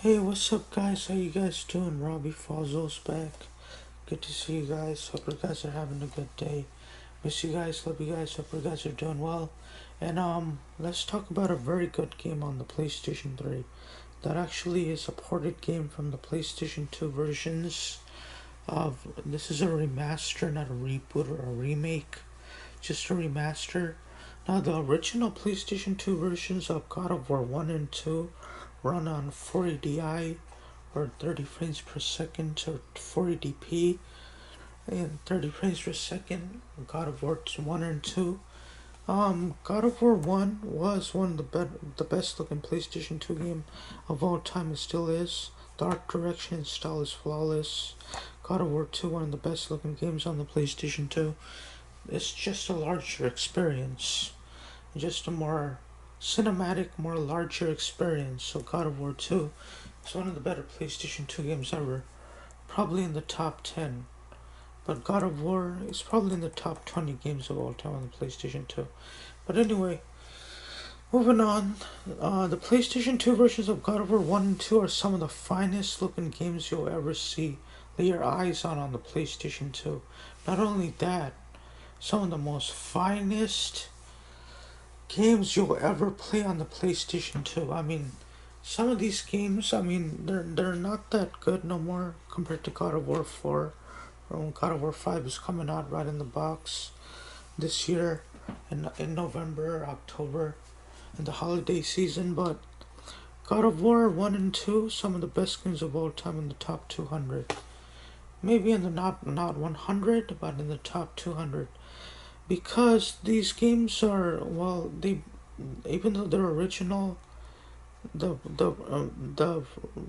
Hey, what's up, guys? How you guys doing? Robbie Fazle's back. Good to see you guys. Hope you guys are having a good day. Miss you guys, love you guys. Hope you guys are doing well. And let's talk about a very good game on the PlayStation 3. That actually is a ported game from the PlayStation 2 versions. Of this is a remaster, not a reboot or a remake. Just a remaster. Now, the original PlayStation 2 versions of God of War 1 and 2 run on 480i or 30 frames per second to 480p and 30 frames per second. God of War 1 and 2. God of War 1 was one of the best looking PlayStation 2 game of all time. It still is. The art direction and style is flawless. God of War 2, one of the best looking games on the PlayStation 2. It's just a larger experience. Just a more cinematic, more larger experience. So God of War 2 is one of the better PlayStation 2 games ever. Probably in the top 10. But God of War is probably in the top 20 games of all time on the PlayStation 2. But anyway, moving on. The PlayStation 2 versions of God of War 1 and 2 are some of the finest looking games you'll ever see. Lay your eyes on the PlayStation 2. Not only that, some of the most finest games you'll ever play on the PlayStation 2. I mean, some of these games, they're not that good no more compared to God of War 4. God of War 5 is coming out right in the box this year in November or October in the holiday season. But God of War 1 and 2, some of the best games of all time in the top 200. Maybe in the not 100, but in the top 200. Because these games are, well, they, even though they're original, the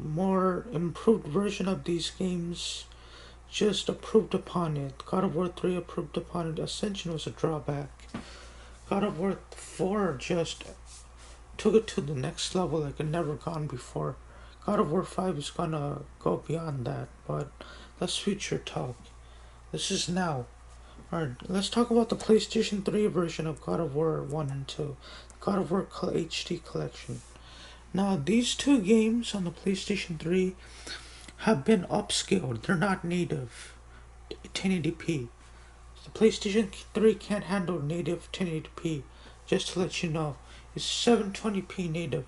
more improved version of these games just improved upon it. God of War 3 improved upon it. Ascension was a drawback. God of War 4 just took it to the next level like it never gone before. God of War 5 is gonna go beyond that, but that's future talk. This is now. Alright, let's talk about the PlayStation 3 version of God of War 1 and 2. God of War HD Collection. Now, these two games on the PlayStation 3 have been upscaled. They're not native 1080p. The PlayStation 3 can't handle native 1080p. Just to let you know, it's 720p native.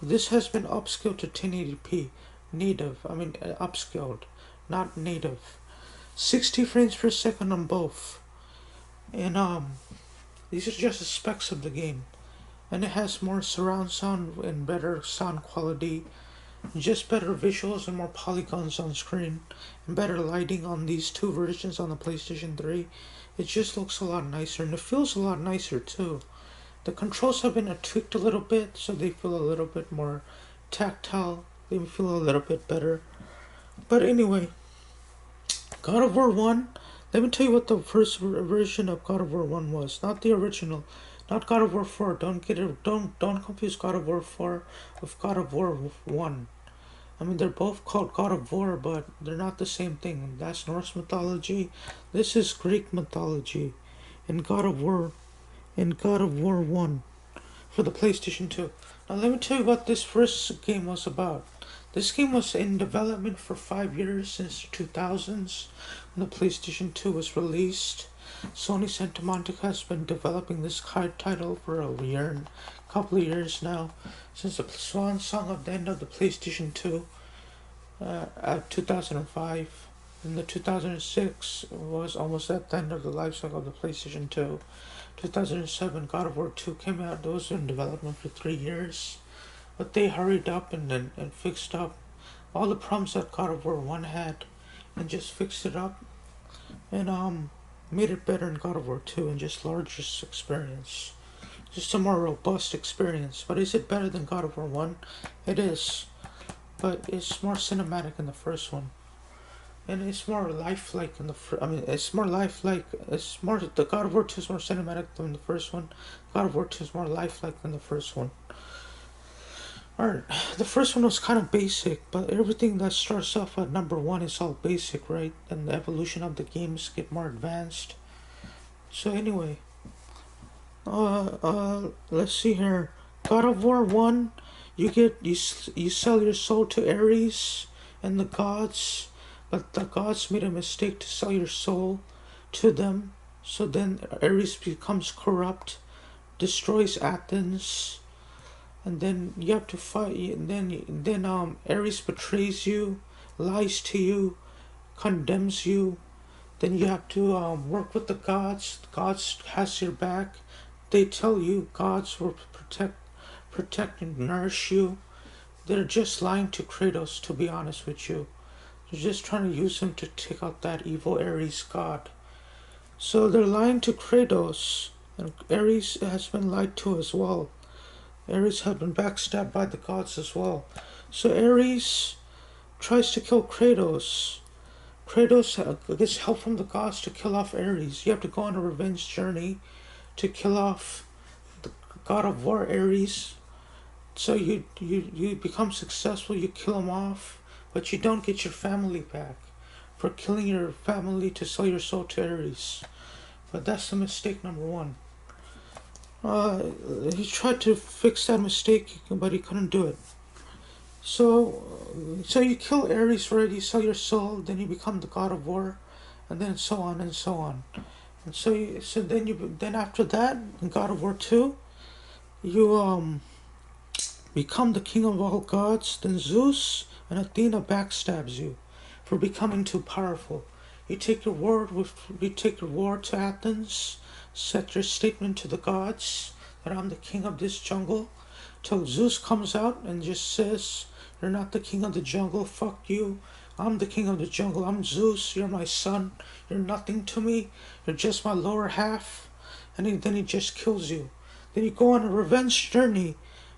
This has been upscaled to 1080p native. Upscaled, not native. 60 frames per second on both. And these are just the specs of the game. And it has more surround sound and better sound quality, just better visuals and more polygons on screen, and better lighting on these two versions on the PlayStation 3. It just looks a lot nicer, and it feels a lot nicer too. The controls have been tweaked a little bit, so they feel a little bit more tactile. They feel a little bit better. But anyway, God of War 1, let me tell you what the first version of God of War 1 was. Not the original. Not God of War 4. Don't confuse God of War 4 with God of War 1. They're both called God of War, but they're not the same thing. That's Norse mythology. This is Greek mythology. In God of War, in God of War 1 for the PlayStation 2. Now let me tell you what this first game was about. This game was in development for 5 years, since the 2000s, when the PlayStation 2 was released. Sony Santa Monica has been developing this title for a year and a couple of years now, since the swan song of the end of the PlayStation 2 at 2005. In the 2006 was almost at the end of the life cycle of the PlayStation 2. 2007, God of War 2 came out. Those were in development for 3 years. But they hurried up and fixed up all the problems that God of War 1 had, and just fixed it up and made it better in God of War 2, and just larger experience. Just a more robust experience. But is it better than God of War 1? It is. But it's more cinematic in the first one. And it's more lifelike in the it's more lifelike. It's more, the God of War 2 is more cinematic than the first one. God of War 2 is more lifelike than the first one. Alright, the first one was kind of basic, but everything that starts off at number 1 is all basic, right? And the evolution of the games get more advanced. So anyway, let's see here. God of War 1 You sell your soul to Ares and the gods, but the gods made a mistake to sell your soul to them. So then Ares becomes corrupt, destroys Athens, and then you have to fight. And then Ares betrays you, lies to you, condemns you. Then you have to work with the gods. The gods has your back. They tell you gods will protect and nourish you. They're just lying to Kratos, to be honest with you. They're just trying to use him to take out that evil Ares god. So they're lying to Kratos, and Ares has been lied to as well. Ares had been backstabbed by the gods as well. So Ares tries to kill Kratos. Kratos gets help from the gods to kill off Ares. You have to go on a revenge journey to kill off the god of war Ares. So you become successful, you kill him off, but you don't get your family back for killing your family to sell your soul to Ares. But that's the mistake number one. He tried to fix that mistake, but he couldn't do it. So you kill Ares, right? You sell your soul, then you become the god of war, and then so on and so on. And then after that, in God of War 2, you become the king of all gods. Then Zeus and Athena backstabs you for becoming too powerful. You take your war to Athens, set your statement to the gods that I'm the king of this jungle, till Zeus comes out and just says, "You're not the king of the jungle, fuck you. I'm the king of the jungle, I'm Zeus, you're my son, you're nothing to me, you're just my lower half." And then he just kills you. Then you go on a revenge journey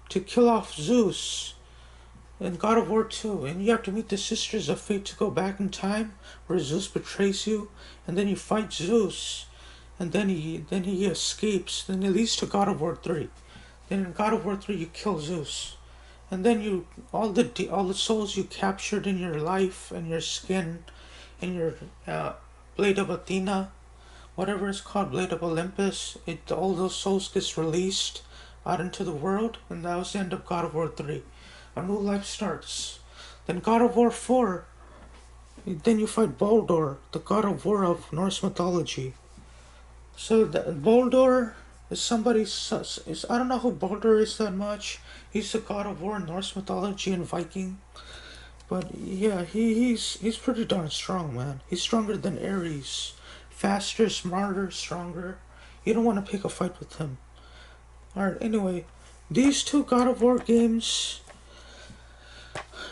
to kill off Zeus in God of War 2, and you have to meet the Sisters of Fate to go back in time, where Zeus betrays you, and then you fight Zeus, and then he escapes. Then it leads to God of War 3. Then in God of War 3 you kill Zeus. And then all the souls you captured in your life and your skin, and your Blade of Athena, whatever it's called, Blade of Olympus, all those souls gets released out into the world, and that was the end of God of War 3. A new life starts. Then God of War 4, then you fight Baldur, the god of war of Norse mythology. So Baldur is somebody, I don't know who Baldur is that much. He's the god of war in Norse mythology and Viking. But yeah, he's pretty darn strong, man. He's stronger than Ares. Faster, smarter, stronger. You don't want to pick a fight with him. Alright, anyway, these two God of War games,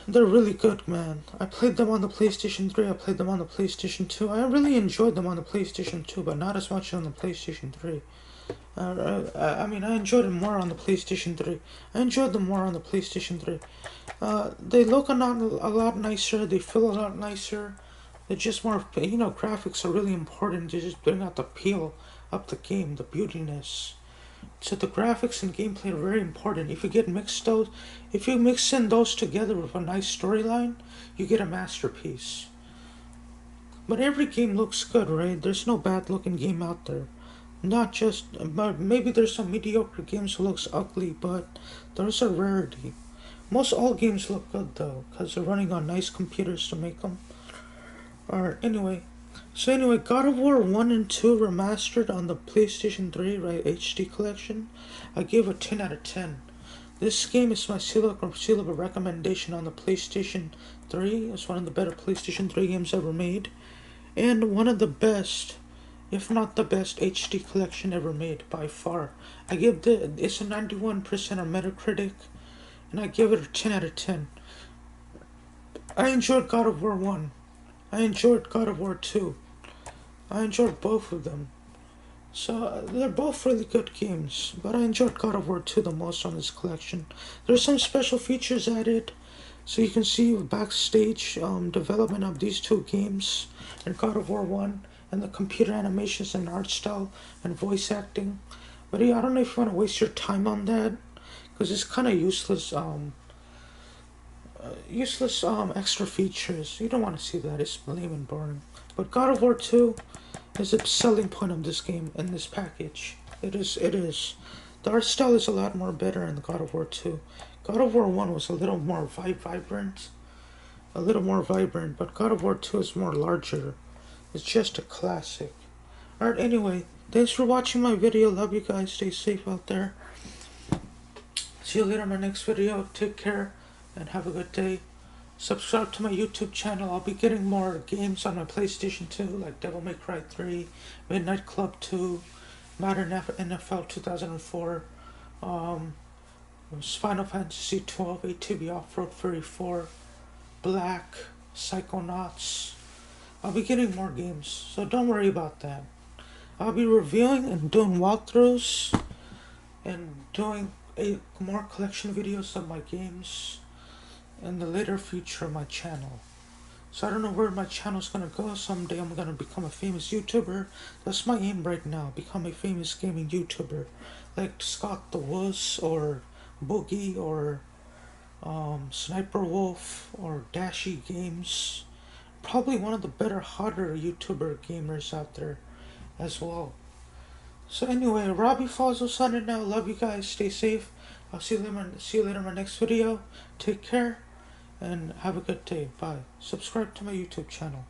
they're really good, man. I played them on the PlayStation 3, I played them on the PlayStation 2. I really enjoyed them on the PlayStation 2, but not as much on the PlayStation 3. I enjoyed them more on the PlayStation 3. I enjoyed them more on the PlayStation 3. They look a lot nicer, they feel a lot nicer. They're just more, graphics are really important to just bring out the appeal of the game, the beautiness. So the graphics and gameplay are very important. If you mix in those together with a nice storyline, you get a masterpiece. But every game looks good, right? There's no bad looking game out there. But maybe there's some mediocre games who looks ugly, but those are rarity. Most all games look good though, because they're running on nice computers to make them. Alright, anyway, God of War 1 and 2 remastered on the PlayStation 3, right, HD collection. I gave a 10 out of 10. This game is my seal of a recommendation on the PlayStation 3. It's one of the better PlayStation 3 games ever made. And one of the best, if not the best, HD collection ever made, by far. It's a 91% on Metacritic, and I give it a 10 out of 10. I enjoyed God of War 1. I enjoyed God of War 2. I enjoyed both of them. So they're both really good games, but I enjoyed God of War 2 the most on this collection. There's some special features added, so you can see backstage development of these two games in God of War 1, and the computer animations and art style and voice acting. But yeah, I don't know if you want to waste your time on that, because it's kind of useless extra features. You don't want to see that. It's lame and boring. But God of War 2 is a selling point of this game in this package. It is. The art style is a lot more better in God of War 2 God of War 1 was a little more vibrant. A little more vibrant, but God of War 2 is more larger. It's just a classic. Alright, anyway, thanks for watching my video. Love you guys. Stay safe out there. See you later in my next video. Take care and have a good day. Subscribe to my YouTube channel. I'll be getting more games on my PlayStation 2, like Devil May Cry 3, Midnight Club 2, Madden NFL 2004, Final Fantasy 12, ATV Off-Road Fury 4, Black, Psychonauts. I'll be getting more games, so don't worry about that. I'll be reviewing and doing walkthroughs and doing more collection videos of my games in the later future of my channel. So I don't know where my channel's gonna go. Someday I'm gonna become a famous YouTuber. That's my aim right now, become a famous gaming YouTuber. Like Scott the Wuss or Boogie or Sniper Wolf or Dashy Games. Probably one of the better, hotter YouTuber gamers out there as well. So anyway, Robbie Fazle signing out. Love you guys. Stay safe. I'll see you later in my next video. Take care and have a good day. Bye. Subscribe to my YouTube channel.